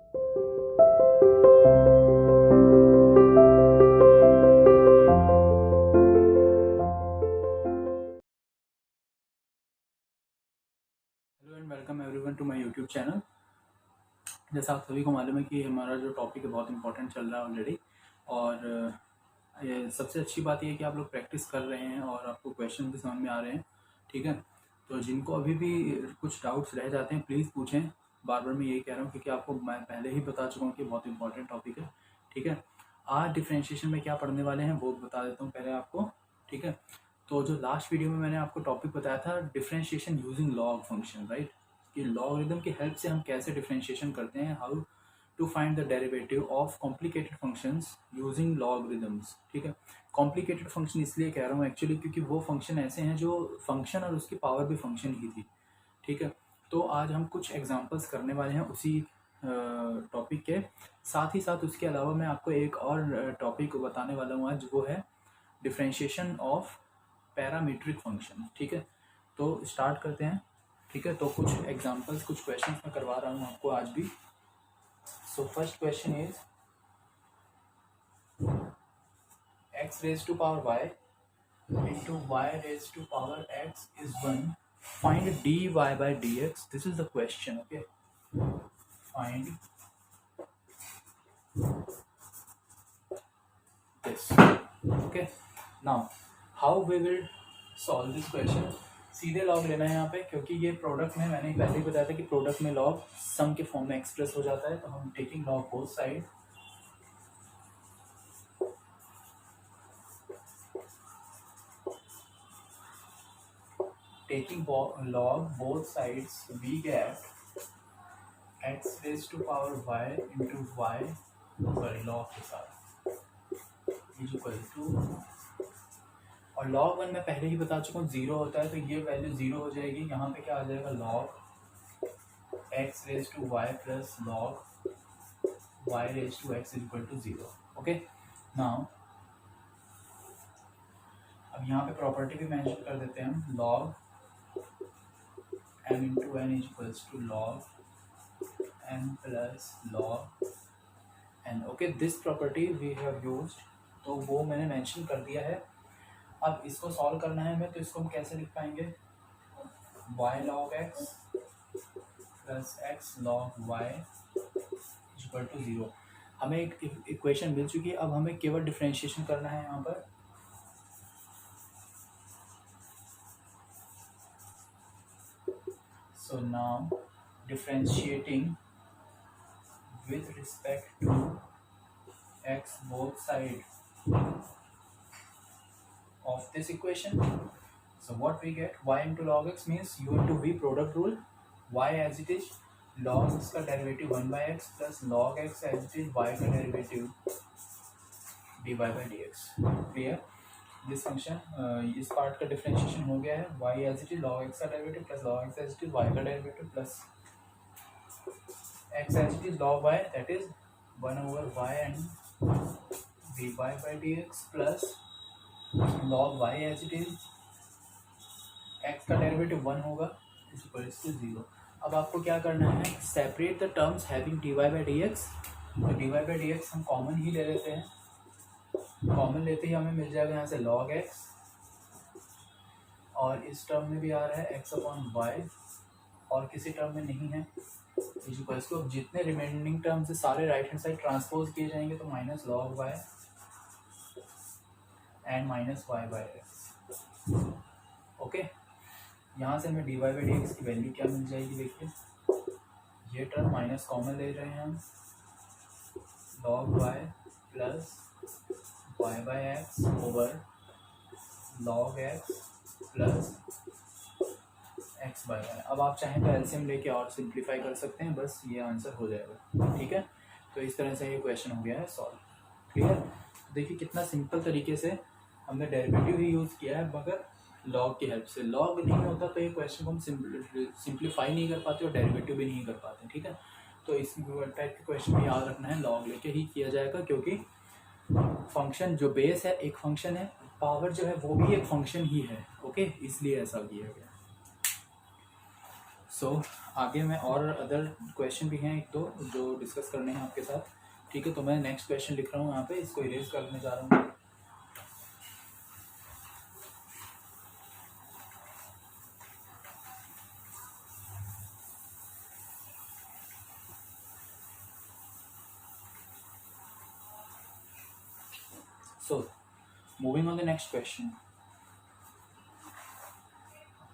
Hello and welcome everyone to my YouTube channel. जैसा आप सभी को मालूम है कि हमारा जो टॉपिक है बहुत इंपॉर्टेंट चल रहा है ऑलरेडी। और ये सबसे अच्छी बात ये है कि आप लोग प्रैक्टिस कर रहे हैं और आपको क्वेश्चन भी समझ में आ रहे हैं। ठीक है, तो जिनको अभी भी कुछ डाउट्स रह जाते हैं प्लीज़ पूछें। बार बार मैं यही कह रहा हूँ क्योंकि आपको मैं पहले ही बता चुका हूँ कि बहुत इंपॉर्टेंट टॉपिक है। ठीक है, आज डिफ्रेंशिएशन में क्या पढ़ने वाले हैं वो बता देता हूँ पहले आपको। ठीक है, तो जो लास्ट वीडियो में मैंने आपको टॉपिक बताया था differentiation using log function, right, कि लॉगरिदम की हेल्प से हम कैसे डिफरेंशिएशन करते हैं, how to find the derivative of complicated functions using logarithms. ठीक है, कॉम्प्लिकेटेड फंक्शन इसलिए कह रहा हूँ एक्चुअली क्योंकि वो फंक्शन ऐसे हैं जो फंक्शन और उसकी पावर भी फंक्शन ही थी। ठीक है, तो आज हम कुछ एग्जांपल्स करने वाले हैं उसी टॉपिक के साथ ही साथ। उसके अलावा मैं आपको एक और टॉपिक बताने वाला हूँ आज, वो है डिफरेंशिएशन ऑफ पैरामीट्रिक फंक्शन। ठीक है, तो स्टार्ट करते हैं। ठीक है, तो कुछ एग्जांपल्स कुछ क्वेश्चंस मैं करवा रहा हूँ आपको आज भी। So first question is x raise to power y into y raised to power x is 1. Find dy by dx. This is the question. Okay, find this. Okay, now how we will solve this question. सीधे log लेना है यहाँ पे, क्योंकि ये product में मैंने पहले ही बताया था कि प्रोडक्ट में लॉग सम के फॉर्म में एक्सप्रेस हो जाता है। तो हम taking log both side, taking log both sides, we get x raised to power y into y, sorry log के साथ is equal to, और log 1 मैं पहले ही बता चुका हूँ 0 होता है, तो ये वैल्यू 0 हो जाएगी। यहाँ पे क्या आ जाएगा, log x raised to y plus log y raised to x is equal to 0. Okay, now अब यहाँ पे प्रॉपर्टी भी मेंशन कर देते हैं हम, log m into n is equals to log m plus log n. Okay, this property we have used, तो वो मैंने मेंशन कर दिया है। अब इसको सॉल्व करना है हमें, तो इसको हम कैसे लिख पाएंगे, y log x plus x log y equal to 0। हमें एक इक्वेशन मिल चुकी है, अब हमें केवल डिफरेंशिएशन करना है यहाँ पर। So now differentiating with respect to x both side of this equation. So what we get, y into log x means u into v product rule, y as it is log x का derivative 1 by x plus log x as it is y का derivative dy by dx। Clear, this function इस part का differentiation हो गया है, y as it is log x का derivative plus log x as it is y का derivative plus x as it is log y, that is 1 over y and dy by dx plus log y as it is x का derivative 1 होगा is equal to 0। अब आपको क्या करना है, separate the terms having dy by dx। तो dy by dx हम common ही ले लेते हैं, कॉमन लेते ही हमें मिल जाएगा यहाँ से log x, और इस टर्म में भी आ रहा है x अपॉन वाई, और किसी टर्म में नहीं है इक्वल्स टू, अब जितने रिमेनिंग टर्म्स है सारे राइट हैंड साइड ट्रांसपोज किए जाएंगे, तो minus log y and minus y by x। Okay, यहाँ से हमें dy by dx की वैल्यू क्या मिल जाएगी, देखिए ये टर्म माइनस कॉमन ले रहे हैं हम, log y plus y by x over log x plus x by y। अब आप चाहें तो एलसीएम लेके और सिंप्लीफाई कर सकते हैं, बस ये आंसर हो जाएगा। ठीक है, तो इस तरह से ये क्वेश्चन हो गया है सॉल्व। क्लियर, देखिए कितना सिंपल तरीके से हमने डेरिवेटिव ही यूज़ किया है, मगर लॉग की हेल्प से। लॉग नहीं होता तो ये क्वेश्चन को हम सिंप्लीफाई नहीं कर पाते और डेरिवेटिव भी नहीं कर पाते। ठीक है, तो इस टाइप के क्वेश्चन में याद रखना है लॉग लेके ही किया जाएगा, क्योंकि फंक्शन जो बेस है एक फंक्शन है, पावर जो है वो भी एक फंक्शन ही है। ओके, इसलिए ऐसा किया गया। आगे मैं और अदर क्वेश्चन भी हैं एक दो जो डिस्कस करने हैं आपके साथ, ठीक है। तो मैं नेक्स्ट क्वेश्चन लिख रहा हूँ यहाँ पे, इसको इरेज करने जा रहा हूँ। So, moving on the next question.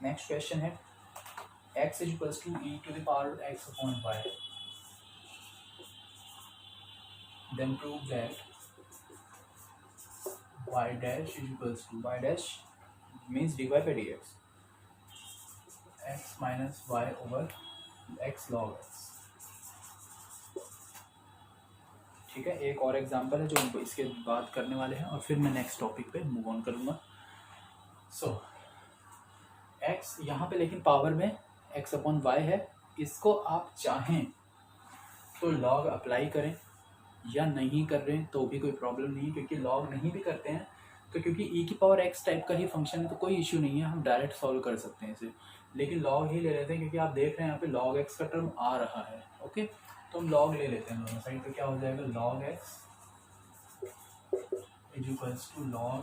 Next question है x is equals to e to the power x upon y. Then prove that y dash is equals to y dash means dy by dx x minus y over x log x. ठीक है, एक और example है जो हम इसके बाद करने वाले हैं और फिर मैं नेक्स्ट टॉपिक पे मूव ऑन करूँगा। सो x यहाँ पे लेकिन पावर में x अपॉन वाई है, इसको आप चाहें तो log अप्लाई करें या नहीं कर रहे हैं तो भी कोई प्रॉब्लम नहीं है, क्योंकि log नहीं भी करते हैं तो क्योंकि e की पावर x टाइप का ही फंक्शन है तो कोई इश्यू नहीं है, हम डायरेक्ट सॉल्व कर सकते हैं इसे, लेकिन log ही ले लेते हैं क्योंकि आप देख रहे हैं यहाँ पे log x का टर्म आ रहा है। ओके, तो हम log ले लेते हैं दोनों साइड, तो क्या हो जाएगा log x is equals to log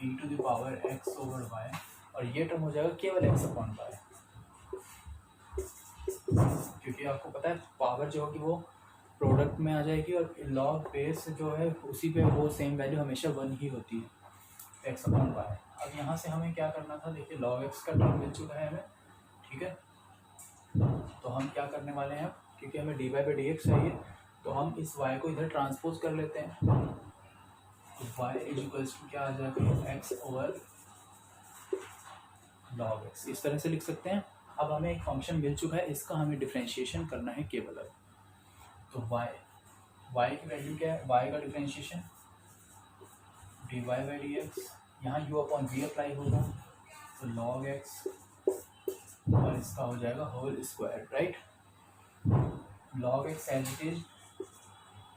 e to the power x over y, और ये टर्म हो जाएगा केवल x अपॉन y, क्योंकि आपको पता है पावर जो होगी वो प्रोडक्ट में आ जाएगी और log बेस जो है उसी पे वो सेम वैल्यू हमेशा 1 ही होती है x अपॉन y। अब यहाँ से हमें क्या करना था, देखिए log x का टर्म मिल चुका है हमें, ठीक है। तो हम क्या करने वाले हैं, क्योंकि हमें dy बाई डी एक्स चाहिए तो हम इस y को इधर ट्रांसपोज कर लेते हैं, तो y इज इक्वल्स टू क्या आ जाएगा x ओवर log x, इस तरह से लिख सकते हैं। अब हमें एक फंक्शन मिल चुका है, इसका हमें डिफरेंशिएशन करना है केवल अब, तो y की वैल्यू क्या है, y का differentiation dy by d x, यहाँ u अपॉन v अप्लाई होगा तो log x और इसका हो जाएगा whole square, right. log x as it is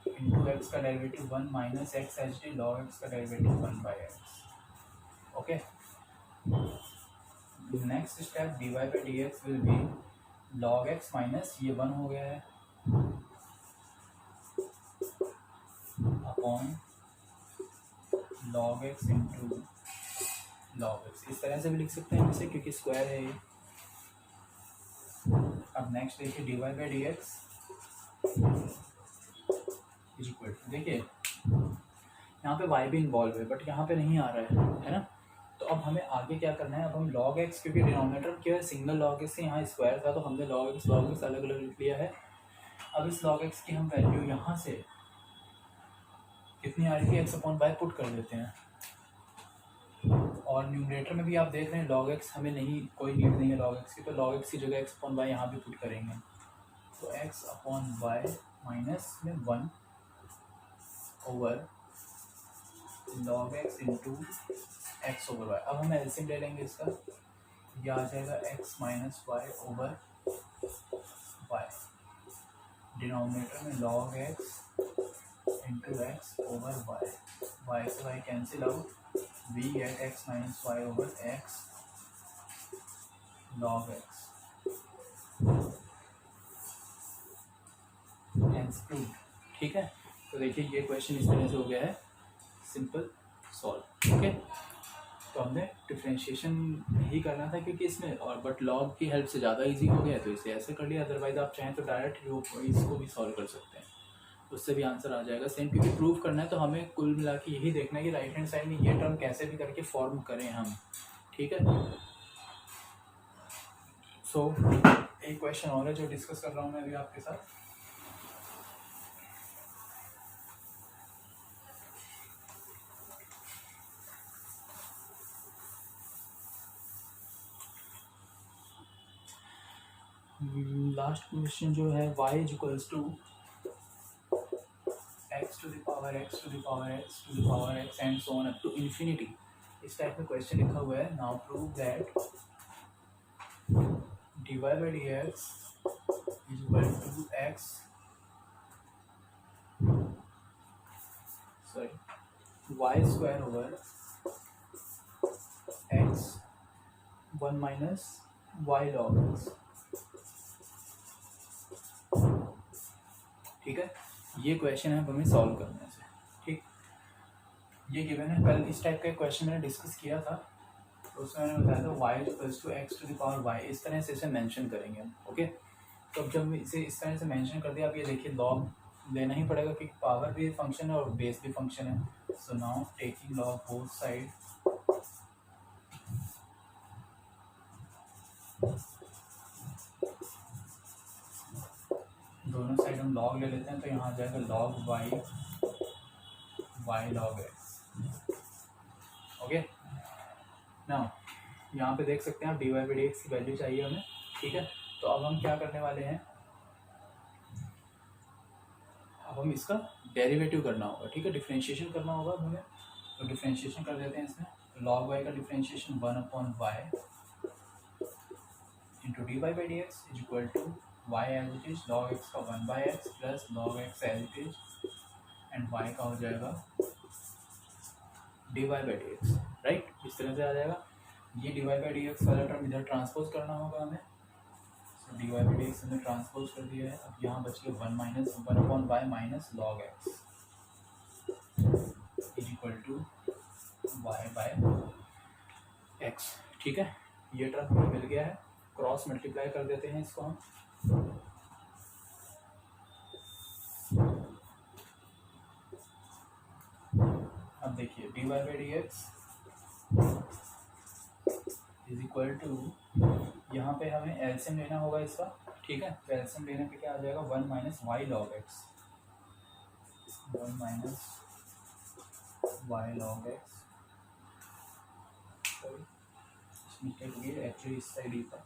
into x का derivative 1 minus x as it is log x का derivative 1 by x. Okay, next step dy by d x will be log x minus ये 1 हो गया है upon log x into log x, इस तरह से भी लिख सकते हैं इसे क्योंकि स्क्वायर है ये। अब नेक्स्ट देखिए dy by d x is equal to, देखिए यहाँ पे y भी इन्वॉल्व है बट यहाँ पे नहीं आ रहा है ना, तो अब हमें आगे क्या करना है, अब हम log x, क्योंकि डिनोमिनेटर केवल सिंगल log x से यहाँ स्क्वायर था तो हमने log x अलग अलग लिख लिया है। अब इस log x की हम वैल्यू यहाँ से कितनी आ रही थी x अपॉन वाई पुट कर देते हैं, और न्यूमरेटर में भी आप देख रहे हैं log x हमें नहीं, कोई नीड नहीं है log x की, तो log x की जगह x अपॉन वाई यहाँ भी पुट करेंगे, तो x अपॉन वाई माइनस में 1 over log x into x over y. अब हम एलसीएम ले लेंगे इसका, यह आ जाएगा x minus y over y, denominator में log x into x over y, y से y cancel out, we get x minus y over x log x, hence proved, ठीक है। तो देखिए ये क्वेश्चन इस तरह से हो गया है, सिंपल सॉल्व। ओके, तो हमने डिफरेंशिएशन ही करना था क्योंकि इसमें, और बट लॉग की हेल्प से ज़्यादा इजी हो गया तो इसे ऐसे कर लिया, अदरवाइज आप चाहें तो डायरेक्ट इसको भी सॉल्व कर सकते हैं, उससे भी आंसर आ जाएगा सेम, क्योंकि प्रूव करना है तो हमें कुल मिला के यही देखना है कि राइट हैंड साइड में ये टर्म कैसे भी करके फॉर्म करें हम, ठीक है। सो एक क्वेश्चन और है जो डिस्कस कर रहा हूँ मैं अभी आपके साथ। लास्ट क्वेश्चन जो है y is equals to x to the power x to the power x to the power x and so on up to infinity, इस टाइप में क्वेश्चन लिखा हुआ है। Now prove that dy by d x is equal to x, sorry y square over x 1 minus y log x, ठीक है, ये question है हमें सॉल्व करने से। ठीक, ये गिवन है। कल इस टाइप का क्वेश्चन मैंने डिस्कस किया था, तो उसमें मैंने बताया था y equals to x to the power y, इस तरह से इसे मेंशन करेंगे हम। ओके, तो अब जब इसे इस तरह से मेंशन कर दिया, आप ये देखिए लॉग लेना ही पड़ेगा क्योंकि पावर भी फंक्शन है और बेस भी फंक्शन है। So now taking log both side, दोनों साइड हम लॉग ले लेते हैं, तो यहाँ आ जाएगा log y log x। Okay, now यहाँ पे देख सकते हैं आप dy बाई डी एक्स की वैल्यू चाहिए हमें। ठीक है, तो अब हम क्या करने वाले हैं, अब हम इसका डेरिवेटिव करना होगा। ठीक है, डिफरेंशिएशन करना होगा हमें, तो डिफरेंशिएशन कर देते हैं इसमें। तो लॉग वाई का differentiation 1/y into d by d x is equal to y as it is, log x का 1/x plus log x as it is, and y का हो जाएगा d by d x. Right, इस तरह से आ जाएगा। ये डी बाई डी एक्स वाला टर्म इधर ट्रांसपोज करना होगा हमें, d y by d x हमने ट्रांसपोज कर दिया है। अब यहाँ बच गया 1/y minus log x is equal to y by x. ठीक है, ये टर्म हमें मिल गया है, क्रॉस मल्टीप्लाई कर देते हैं इसको हम। अब देखिए d y by d x is equal to, यहाँ पे हमें एलसीएम लेना होगा इसका। ठीक है, तो एलसीएम लेने पे क्या आ जाएगा 1 minus y log x, 1 minus y log x, mistake हुई है एक्चुअली इस साइड ही था,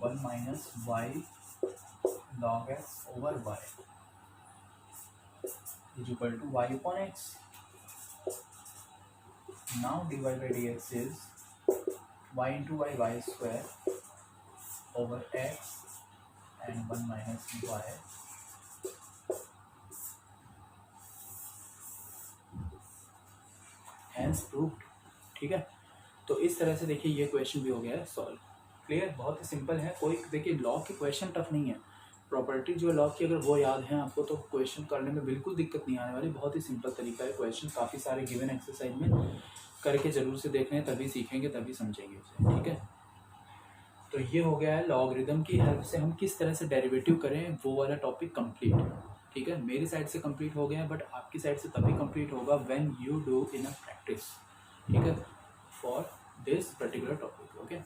1 minus y log x over y is equal to y upon x. Now dy by dx is y into y square over x and 1 minus y hence proved। ठीक है, तो इस तरह से देखिए ये क्वेश्चन भी हो गया है सॉल्व। क्लियर, बहुत ही सिंपल है। कोई देखिए लॉ के क्वेश्चन टफ नहीं है, प्रॉपर्टी जो लॉ की अगर वो याद है आपको तो क्वेश्चन करने में बिल्कुल दिक्कत नहीं आने वाली। बहुत ही सिंपल तरीका है क्वेश्चन, काफ़ी सारे गिवन एक्सरसाइज में करके जरूर से देख लें, तभी सीखेंगे तभी समझेंगे उसे। ठीक है, तो ये हो गया है लॉगरिदम की हेल्प से हम किस तरह से डेरिवेटिव करें, वो वाला टॉपिक कंप्लीट। ठीक है, मेरी साइड से कंप्लीट हो गया है, बट आपकी साइड से तभी कंप्लीट होगा when you do in a practice. ठीक है, for this particular topic. Okay,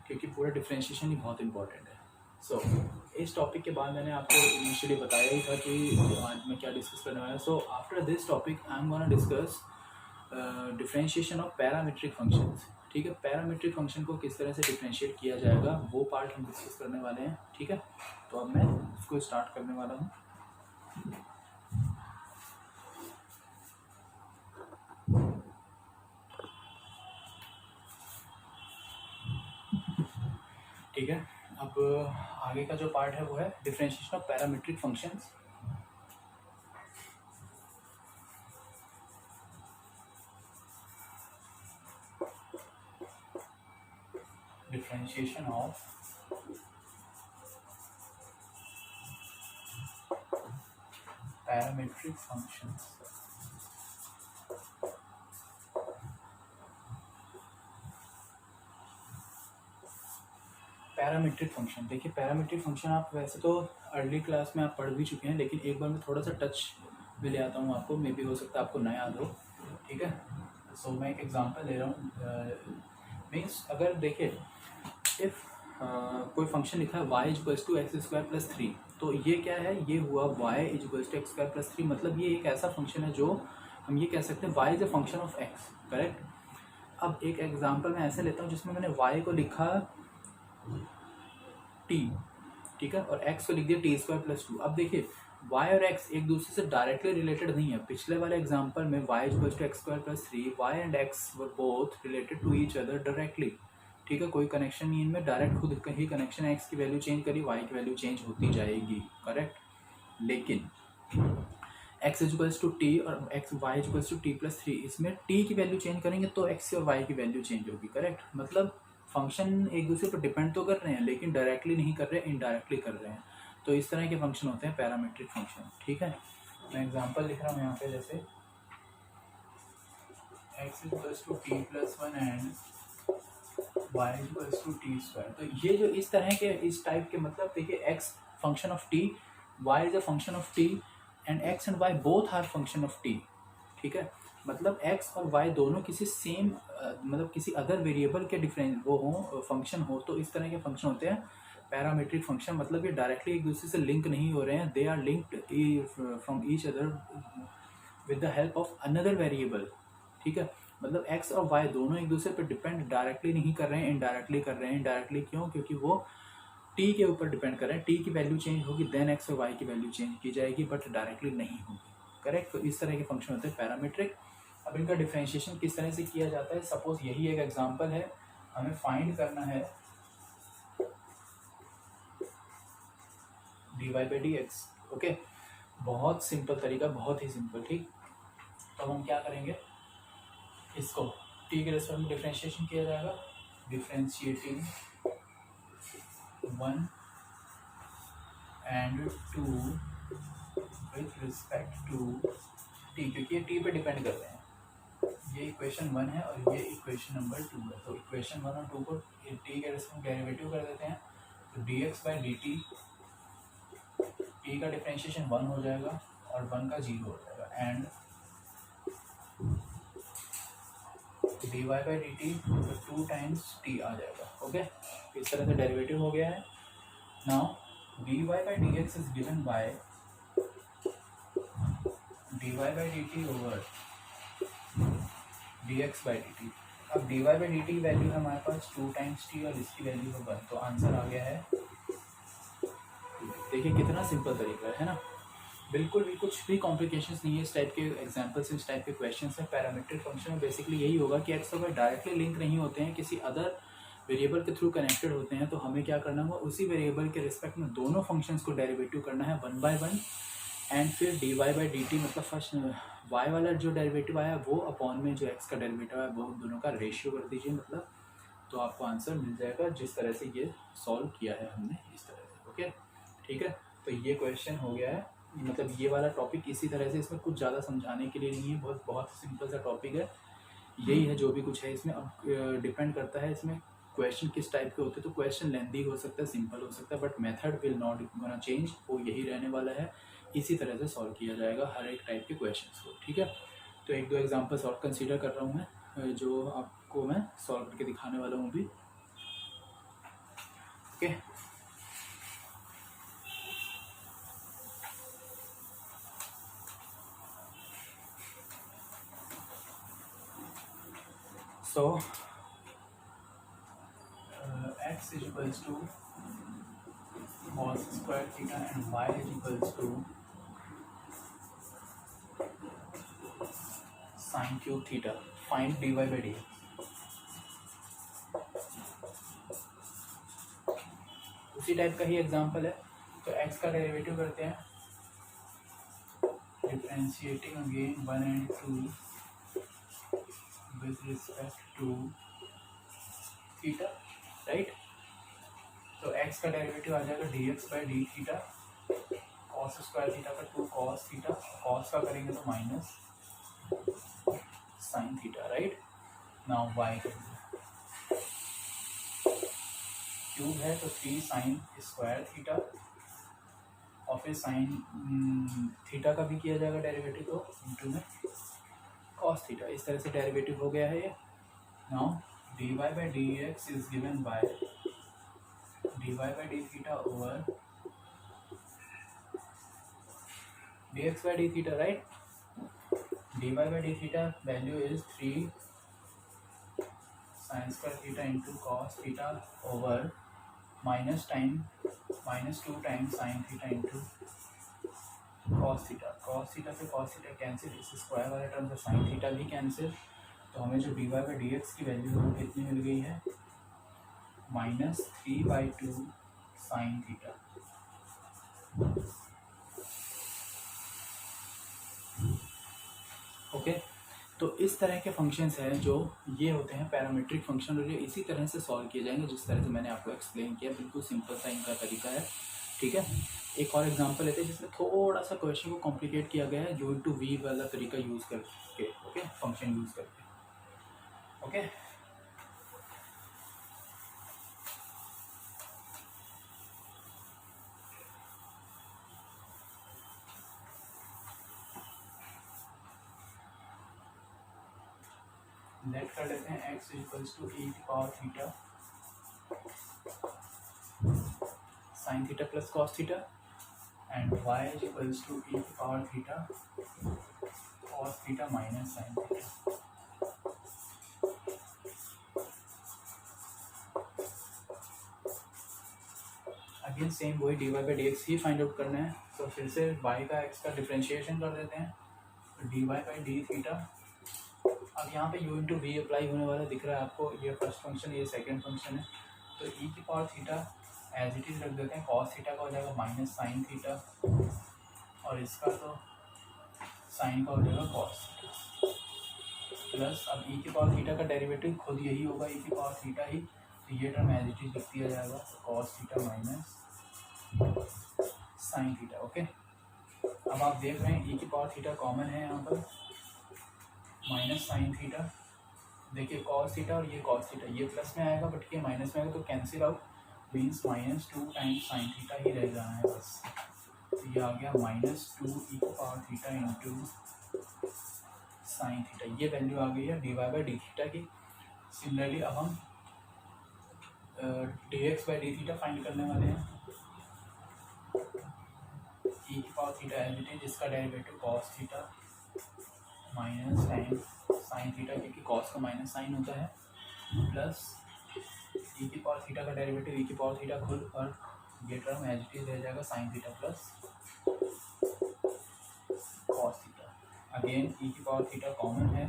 क्योंकि पूरा डिफरेंशिएशन ही बहुत इंपॉर्टेंट है। सो इस टॉपिक के बाद मैंने आपको इनिशियली बताया ही था कि आज मैं क्या डिस्कस करने वाला हूँ। So after this topic I am gonna discuss differentiation of parametric functions. ठीक है, पैरामीट्रिक फंक्शन को किस तरह से डिफरेंशिएट किया जाएगा वो पार्ट हम डिस्कस करने वाले हैं। ठीक है, तो अब मैं उसको स्टार्ट करने वाला हूँ। ठीक है, अब आगे का जो पार्ट है वो है differentiation of parametric functions. Differentiation of parametric functions. Parametric function, देखिए पैरामीट्रिक फंक्शन आप वैसे तो अर्ली क्लास में आप पढ़ भी चुके हैं, लेकिन एक बार मैं थोड़ा सा टच भी ले आता हूँ आपको, मे भी हो सकता है आपको नया याद हो। ठीक है, सो मैं एक एग्जांपल ले रहा हूँ। मीन्स अगर देखिए इफ़ कोई फंक्शन लिखा है y equals to x square plus 3, तो ये क्या है, ये हुआ y equals to x square plus 3, मतलब ये एक ऐसा फंक्शन है जो हम ये कह सकते हैं y is a function of x। Correct. अब एक एग्जांपल मैं ऐसे लेता हूँ जिसमें मैंने y को लिखा t, ठीक है, और x को लिख दिया टी स्क्वायर प्लस 2। अब देखिए y और x एक दूसरे से डायरेक्टली रिलेटेड नहीं है। पिछले वाले एग्जांपल में y equals to x square plus 3, y and x were both related to each other directly. ठीक है, कोई कनेक्शन नहीं इनमें, डायरेक्ट खुद कहीं कनेक्शन है, x की वैल्यू चेंज करी y की वैल्यू चेंज होती जाएगी। करेक्ट, लेकिन x इक्वल्स टू टी और y equals to t plus 3, इसमें t की वैल्यू चेंज करेंगे तो x और y की वैल्यू चेंज होगी। करेक्ट, मतलब फंक्शन एक दूसरे पर डिपेंड तो कर रहे हैं लेकिन डायरेक्टली नहीं कर रहे, इनडायरेक्टली कर रहे हैं। तो इस तरह के फंक्शन होते हैं पैरामीट्रिक फंक्शन। ठीक है, मैं एग्जांपल लिख रहा हूँ यहाँ पे, जैसे x equals to t plus one and y equals to t square. तो ये जो इस तरह के, इस टाइप के, मतलब देखिए x function of t, y is a function of t and x and y both are function of t। ठीक है, मतलब x और y दोनों किसी सेम मतलब किसी अदर वेरिएबल के डिफरेंस वो हो, फंक्शन हो, तो इस तरह के फंक्शन होते हैं पैरामीट्रिक फंक्शन। मतलब ये डायरेक्टली एक दूसरे से लिंक नहीं हो रहे हैं, they are linked from each other with the help of another variable. ठीक है, मतलब x और y दोनों एक दूसरे पर डिपेंड डायरेक्टली नहीं कर रहे हैं, इनडायरेक्टली कर रहे हैं। इनडायरेक्टली क्यों? क्योंकि वो t के ऊपर डिपेंड कर रहे हैं, t की वैल्यू चेंज होगी देन x और y की वैल्यू चेंज की जाएगी, बट डायरेक्टली नहीं होगी। करेक्ट, तो इस तरह के फंक्शन होते हैं पैरामीट्रिक। अब इनका डिफरेंशिएशन किस तरह से किया जाता है, सपोज यही एक एग्जांपल है, हमें फाइंड करना है dy by dx। ओके, बहुत सिंपल तरीका, बहुत ही सिंपल। ठीक, तो हम क्या करेंगे, इसको t के रेस्पेक्ट में डिफरेंशिएशन किया जाएगा, differentiating 1 and 2 with respect to t, क्योंकि ये t पे डिपेंड कर रहे हैं। ये इक्वेशन 1 है और ये इक्वेशन नंबर 2 है। तो इक्वेशन 1 और 2 को t के रेस्पेक्ट में डेरिवेटिव कर देते हैं, तो dx by dt, t का डिफरेंशिएशन 1 हो जाएगा और 1 का 0 हो जाएगा, and dy by dt 2 times t आ जाएगा। ओके, इस तरह से डेरिवेटिव हो गया है। Now dy by dx is given by dy by dt over dx by dt। अब dy by dt की वैल्यू है हमारे पास 2 times t और इसकी वैल्यू है 1, तो आंसर आ गया है। देखिए कितना सिंपल तरीका है ना, बिल्कुल भी कुछ भी कॉम्प्लिकेशंस नहीं है। इस टाइप के एग्जांपल्स, इस टाइप के क्वेश्चंस में पैरामीट्रिक फंक्शन में बेसिकली यही होगा कि एक्स और वाई डायरेक्टली लिंक नहीं होते हैं, किसी अदर वेरिएबल के थ्रू कनेक्टेड होते हैं। तो हमें क्या करना होगा, उसी वेरिएबल के रिस्पेक्ट में दोनों फंक्शंस को डेरिवेटिव करना है 1 by 1, एंड फिर dy by dt, मतलब फर्स्ट y वाला जो डेरिवेटिव आया वो अपॉन में जो x का डेरिवेटिव आया वो दोनों का रेशियो कर दीजिए, मतलब तो आपको आंसर मिल जाएगा जिस तरह से ये सॉल्व किया है हमने, इस तरह से। ओके, ठीक है, तो ये क्वेश्चन हो गया है, मतलब ये वाला टॉपिक इसी तरह से, इसमें कुछ ज़्यादा समझाने के लिए नहीं है, बहुत बहुत सिंपल सा टॉपिक है, यही है जो भी कुछ है इसमें। अब डिपेंड करता है इसमें क्वेश्चन किस टाइप के होते हैं, तो क्वेश्चन लेंथी हो सकता है, सिंपल हो सकता है, but method will not gonna change, वो यही रहने वाला है, इसी तरह से सॉल्व किया जाएगा हर एक टाइप के क्वेश्चन को। ठीक है, तो एक दो एग्जाम्पल्स और कंसिडर कर रहा हूँ मैं, जो आपको मैं सॉल्व करके दिखाने वाला हूँ अभी। Okay, so x is equals to cos square theta and y is equals to sin cube theta. Find dy by dx। उसी टाइप का ही एग्जांपल है, तो x का डेरिवेटिव करते हैं, differentiating again 1 and 2 with respect to theta, right. तो x का derivative आ जाएगा dx by d theta, cos square theta का 2 cos थीटा, cos का करेंगे तो minus sin theta, right. Now y cube है तो 3 sin स्क्वायर थीटा, और फिर sin थीटा का भी किया जाएगा डेरिवेटिव, तो इंटू में cos थीटा, इस तरह से डेरिवेटिव हो गया है ये। Now dy by dx is given by dy by d theta over dx by d theta, right। dy by d theta value is 3 sin square theta into cos theta over minus 2 times sin theta into cos theta। cos theta से cos theta cancel, इस square वाले term से sin theta भी cancel, तो हमें जो dy by dx की value है वो कितनी मिल गई है, -3/2 sin थीटा। ओके, तो इस तरह के फंक्शंस हैं जो ये होते हैं पैरामीट्रिक फंक्शन, और ये इसी तरह से सॉल्व किए जाएंगे जिस तरह से मैंने आपको एक्सप्लेन किया। बिल्कुल सिंपल सा इनका तरीका है, ठीक है। एक और एग्जांपल लेते हैं जिसमें थोड़ा सा क्वेश्चन को कॉम्प्लिकेट किया गया है, U * V वाला तरीका यूज़ करके, ओके, फंक्शन यूज़ करके, ओके। लेट कर लेते हैं x = e⁻θ sin θ plus cos θ and y = e⁻θ cos θ minus sin θ। Again same वही dy/dx ही फाइंड आउट करना है, तो फिर से y का x का डिफ्रेंशिएशन कर देते हैं, तो dy/dθ। अब यहाँ पे U * V अप्लाई होने वाला दिख रहा है आपको, ये फर्स्ट फंक्शन, ये सेकंड फंक्शन है, तो e⁻θ एज इट इज़ रख देते हैं, cos θ का हो जाएगा माइनस sin θ, और इसका तो sin का हो जाएगा cos θ, प्लस अब e⁻θ का डेरिवेटिव खुद यही होगा e⁻θ ही, तो ये टर्म एज इट इज़ लिख दिया जाएगा, cos θ माइनस sin θ, ओके। अब आप देख रहे हैं e⁻θ कॉमन है यहाँ पर, माइनस sin θ, देखिए cos θ और ये cos θ, ये प्लस में आएगा बट ये माइनस में आएगा, तो cancel out, means -2 times sin θ ही रह जाना है बस। तो ये आ गया -2 e⁻θ इंटू sin θ, ये वैल्यू आ गई है dy/dθ की। सिमिलरली अब हम dx/dθ फाइंड करने वाले हैं, e⁻θ एज इट इज, जिसका डेरिवेटिव cos θ माइनस sin θ, क्योंकि cos का माइनस साइन होता है, प्लस e⁻θ का डेरिवेटिव e⁻θ खुद, और ये टर्म एज इट इज रह जाएगा sin θ plus cos θ। Again e⁻θ common है,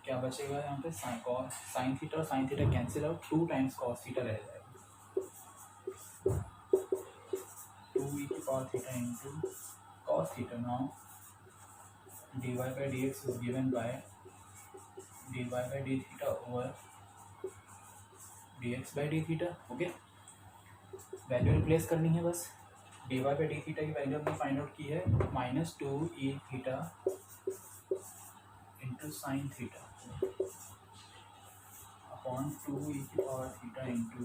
क्या बचेगा यहाँ पे, sin θ और sin θ cancel out, 2 times cos θ रह जाएगा, 2 e⁻θ into cos θ। Now dy/dx is given by dy/dθ over dx/dθ, okay. Value replace करनी है बस, dy/dθ की वैल्यू हमने फाइंड आउट की है -2 e⁻θ into sin θ upon 2 e⁻θ into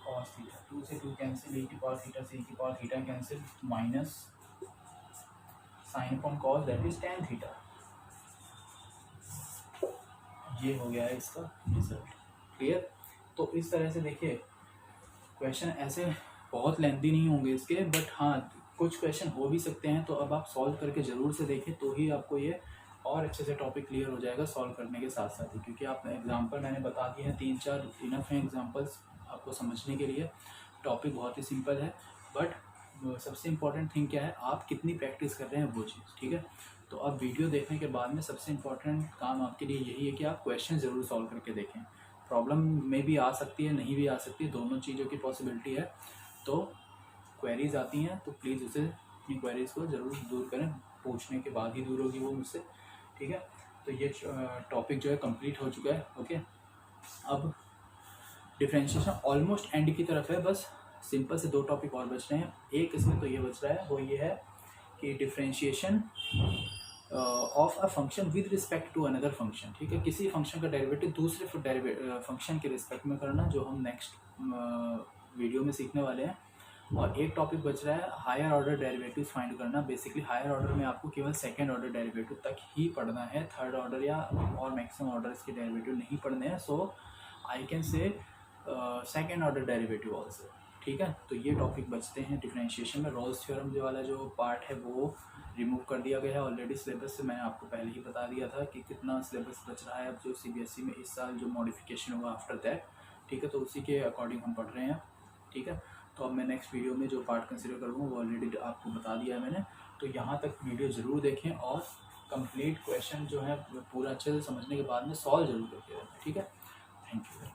cos θ, 2 से 2 कैंसिल, e⁻θ से e⁻θ cancel, minus sine upon cos that is tan θ। ये हो गया है इसका रिजल्ट, क्लियर। तो इस तरह से देखिए क्वेश्चन ऐसे बहुत लेंथी नहीं होंगे इसके, बट हाँ कुछ क्वेश्चन हो भी सकते हैं, तो अब आप सॉल्व करके ज़रूर से देखें, तो ही आपको ये और अच्छे से टॉपिक क्लियर हो जाएगा सॉल्व करने के साथ साथ ही, क्योंकि आप एग्जांपल मैंने बता दिए हैं 3-4 इनफ हैं एग्जांपल्स आपको समझने के लिए। टॉपिक बहुत ही सिंपल है, बट सबसे इम्पॉर्टेंट थिंग क्या है, आप कितनी प्रैक्टिस कर रहे हैं वो चीज़, ठीक है। तो अब वीडियो देखने के बाद में सबसे इम्पॉर्टेंट काम आपके लिए यही है कि आप क्वेश्चन ज़रूर सॉल्व करके देखें। प्रॉब्लम में भी आ सकती है, नहीं भी आ सकती है, दोनों चीज़ों की पॉसिबिलिटी है। तो क्वेरीज आती हैं तो प्लीज़ उसे, अपनी क्वेरीज को ज़रूर दूर करें, पूछने के बाद ही दूर होगी वो मुझसे, ठीक है। तो ये टॉपिक जो है कंप्लीट हो चुका है, ओके। अब डिफरेंशिएशन ऑलमोस्ट एंड की तरफ है, बस सिंपल से 2 टॉपिक और बच रहे हैं। एक इसमें तो ये बच रहा है, वो ये है कि differentiation of a function with respect to another function, ठीक है। किसी फंक्शन का डेरिवेटिव दूसरे फंक्शन के रिस्पेक्ट में करना, जो हम नेक्स्ट वीडियो में सीखने वाले हैं। और एक टॉपिक बच रहा है हायर ऑर्डर डेरिवेटिव फाइंड करना। बेसिकली हायर ऑर्डर में आपको केवल सेकंड ऑर्डर डेरिवेटिव तक ही पढ़ना है, थर्ड ऑर्डर या और मैक्सिमम ऑर्डर इसके डेरिवेटिव नहीं पढ़ने हैं। So I can say second order derivative also, ठीक है। तो ये टॉपिक बचते हैं डिफरेंशिएशन में। रोल्स थ्योरम जो वाला जो पार्ट है वो रिमूव कर दिया गया है ऑलरेडी सिलेबस से। मैंने आपको पहले ही बता दिया था कि कितना सिलेबस बच रहा है अब जो CBSE में इस साल जो मॉडिफिकेशन होगा आफ्टर दैट, ठीक है। तो उसी के अकॉर्डिंग हम पढ़ रहे हैं, ठीक है। तो अब मैं नेक्स्ट वीडियो में जो पार्ट कंसिडर करूँगा वो ऑलरेडी आपको बता दिया है मैंने। तो यहाँ तक वीडियो ज़रूर देखें और कंप्लीट क्वेश्चन जो है पूरा अच्छे से समझने के बाद में सॉल्व जरूर करके दें, ठीक है। Thank you.